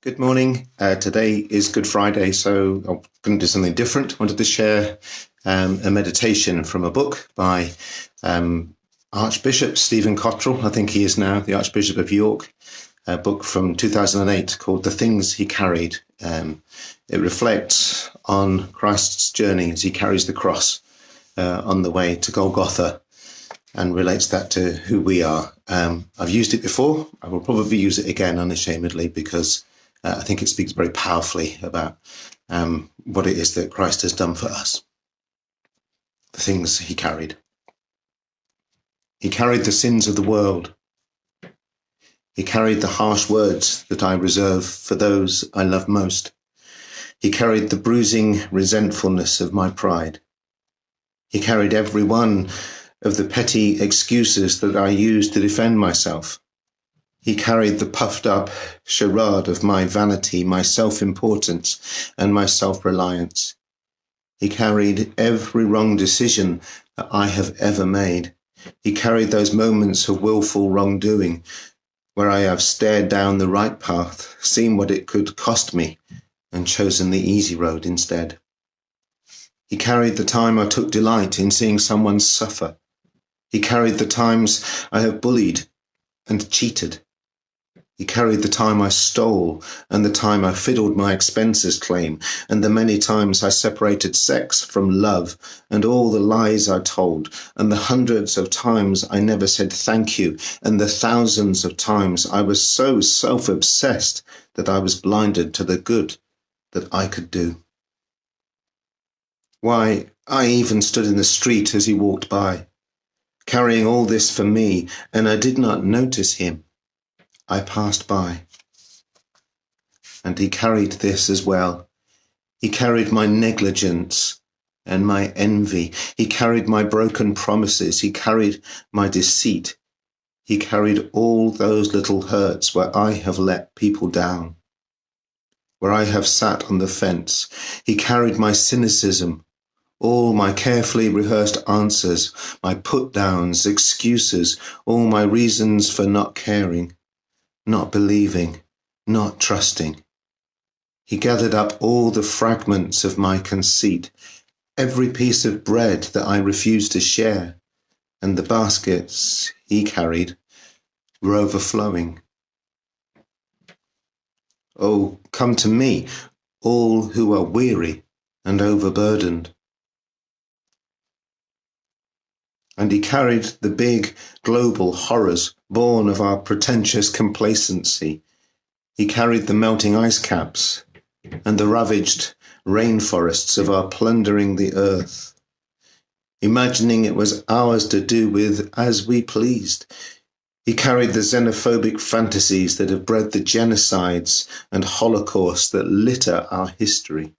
Good morning. Today is Good Friday, so I'm going to do something different. I wanted to share a meditation from a book by Archbishop Stephen Cottrell. I think he is now the Archbishop of York. A book from 2008 called The Things He Carried. It reflects on Christ's journey as he carries the cross on the way to Golgotha and relates that to who we are. I've used it before. I will probably use it again unashamedly because I think it speaks very powerfully about what it is that Christ has done for us. The things he carried. He carried the sins of the world. He carried the harsh words that I reserve for those I love most. He carried the bruising resentfulness of my pride. He carried every one of the petty excuses that I used to defend myself. He carried the puffed up charade of my vanity, my self-importance, and my self-reliance. He carried every wrong decision that I have ever made. He carried those moments of willful wrongdoing where I have stared down the right path, seen what it could cost me, and chosen the easy road instead. He carried the time I took delight in seeing someone suffer. He carried the times I have bullied and cheated. He carried the time I stole and the time I fiddled my expenses claim and the many times I separated sex from love and all the lies I told and the hundreds of times I never said thank you and the thousands of times I was so self-obsessed that I was blinded to the good that I could do. Why, I even stood in the street as he walked by, carrying all this for me, and I did not notice him. I passed by. And he carried this as well. He carried my negligence and my envy. He carried my broken promises. He carried my deceit. He carried all those little hurts where I have let people down, where I have sat on the fence. He carried my cynicism, all my carefully rehearsed answers, my put-downs, excuses, all my reasons for not caring, not believing, not trusting. He gathered up all the fragments of my conceit, every piece of bread that I refused to share, and the baskets he carried were overflowing. Oh, come to me, all who are weary and overburdened. And he carried the big global horrors born of our pretentious complacency. He carried the melting ice caps and the ravaged rainforests of our plundering the earth, imagining it was ours to do with as we pleased. He carried the xenophobic fantasies that have bred the genocides and holocausts that litter our history.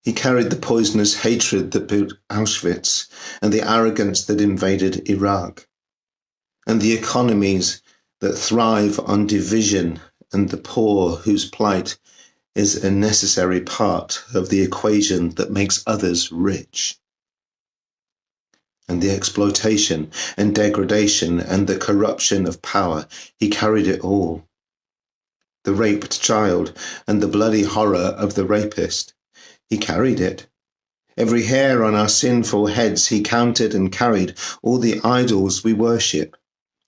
He carried the poisonous hatred that built Auschwitz and the arrogance that invaded Iraq, and the economies that thrive on division and the poor whose plight is a necessary part of the equation that makes others rich, and the exploitation and degradation and the corruption of power. He carried it all. The raped child and the bloody horror of the rapist. He carried it. Every hair on our sinful heads he counted and carried, all the idols we worship,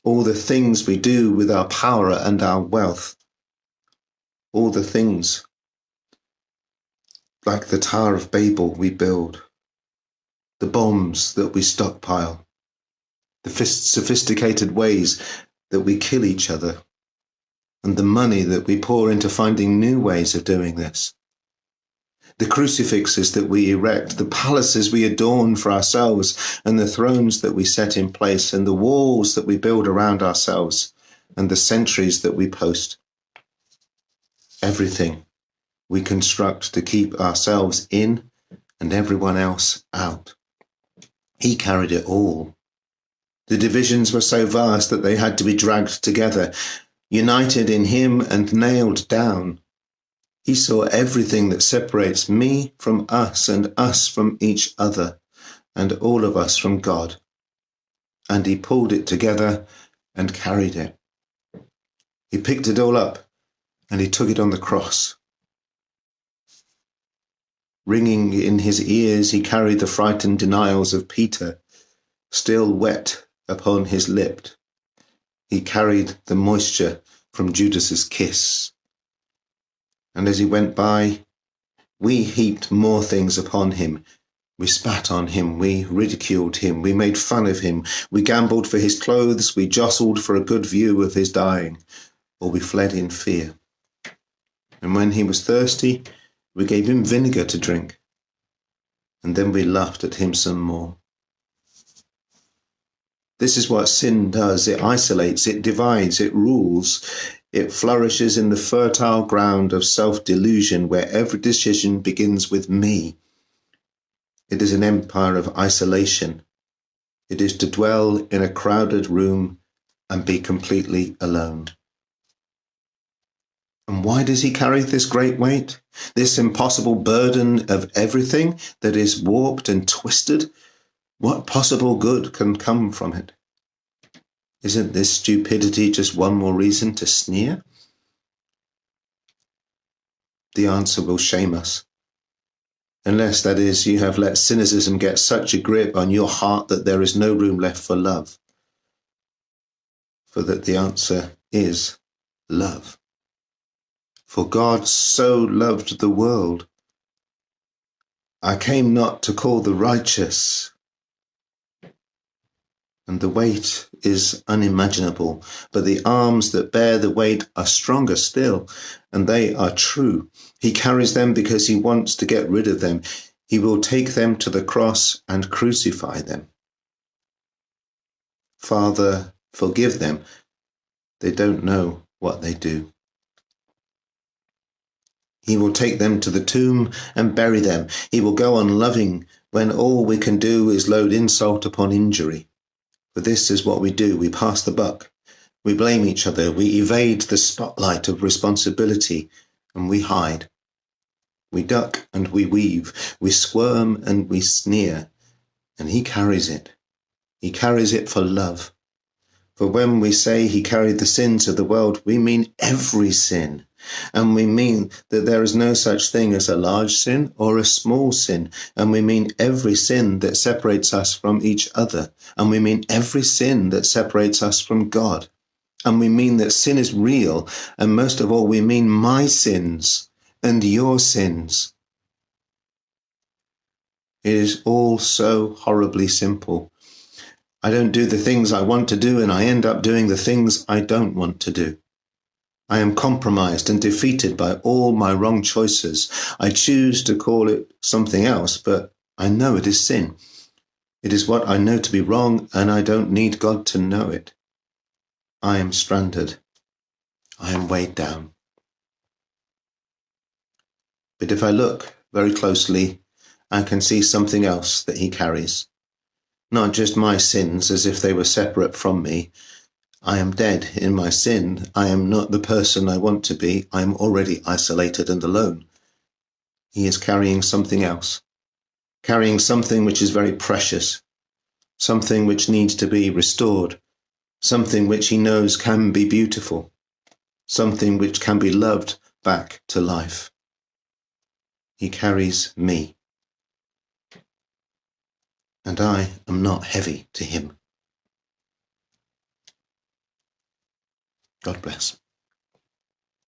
all the things we do with our power and our wealth, all the things like the Tower of Babel we build, the bombs that we stockpile, the sophisticated ways that we kill each other, and the money that we pour into finding new ways of doing this. The crucifixes that we erect, the palaces we adorn for ourselves, and the thrones that we set in place, and the walls that we build around ourselves, and the sentries that we post. Everything we construct to keep ourselves in and everyone else out. He carried it all. The divisions were so vast that they had to be dragged together, united in him and nailed down. He saw everything that separates me from us and us from each other and all of us from God. And he pulled it together and carried it. He picked it all up and he took it on the cross. Ringing in his ears, he carried the frightened denials of Peter, still wet upon his lip. He carried the moisture from Judas's kiss. And as he went by, we heaped more things upon him. We spat on him, we ridiculed him, we made fun of him, we gambled for his clothes, we jostled for a good view of his dying, or we fled in fear. And when he was thirsty, we gave him vinegar to drink, and then we laughed at him some more. This is what sin does. It isolates, it divides, it rules. It flourishes in the fertile ground of self-delusion where every decision begins with me. It is an empire of isolation. It is to dwell in a crowded room and be completely alone. And why does he carry this great weight? This impossible burden of everything that is warped and twisted? What possible good can come from it? Isn't this stupidity just one more reason to sneer? The answer will shame us. Unless, that is, you have let cynicism get such a grip on your heart that there is no room left for love. For that the answer is love. For God so loved the world. I came not to call the righteous. And the weight is unimaginable, but the arms that bear the weight are stronger still, and they are true. He carries them because he wants to get rid of them. He will take them to the cross and crucify them. Father, forgive them. They don't know what they do. He will take them to the tomb and bury them. He will go on loving when all we can do is load insult upon injury. For this is what we do. We pass the buck. We blame each other. We evade the spotlight of responsibility, and we hide. We duck and we weave. We squirm and we sneer. And he carries it. He carries it for love. For when we say he carried the sins of the world, we mean every sin. And we mean that there is no such thing as a large sin or a small sin. And we mean every sin that separates us from each other. And we mean every sin that separates us from God. And we mean that sin is real. And most of all, we mean my sins and your sins. It is all so horribly simple. I don't do the things I want to do, and I end up doing the things I don't want to do. I am compromised and defeated by all my wrong choices. I choose to call it something else, but I know it is sin. It is what I know to be wrong, and I don't need God to know it. I am stranded. I am weighed down. But if I look very closely, I can see something else that he carries. Not just my sins as if they were separate from me. I am dead in my sin. I am not the person I want to be. I am already isolated and alone. He is carrying something else, carrying something which is very precious, something which needs to be restored, something which he knows can be beautiful, something which can be loved back to life. He carries me. And I am not heavy to him. God bless.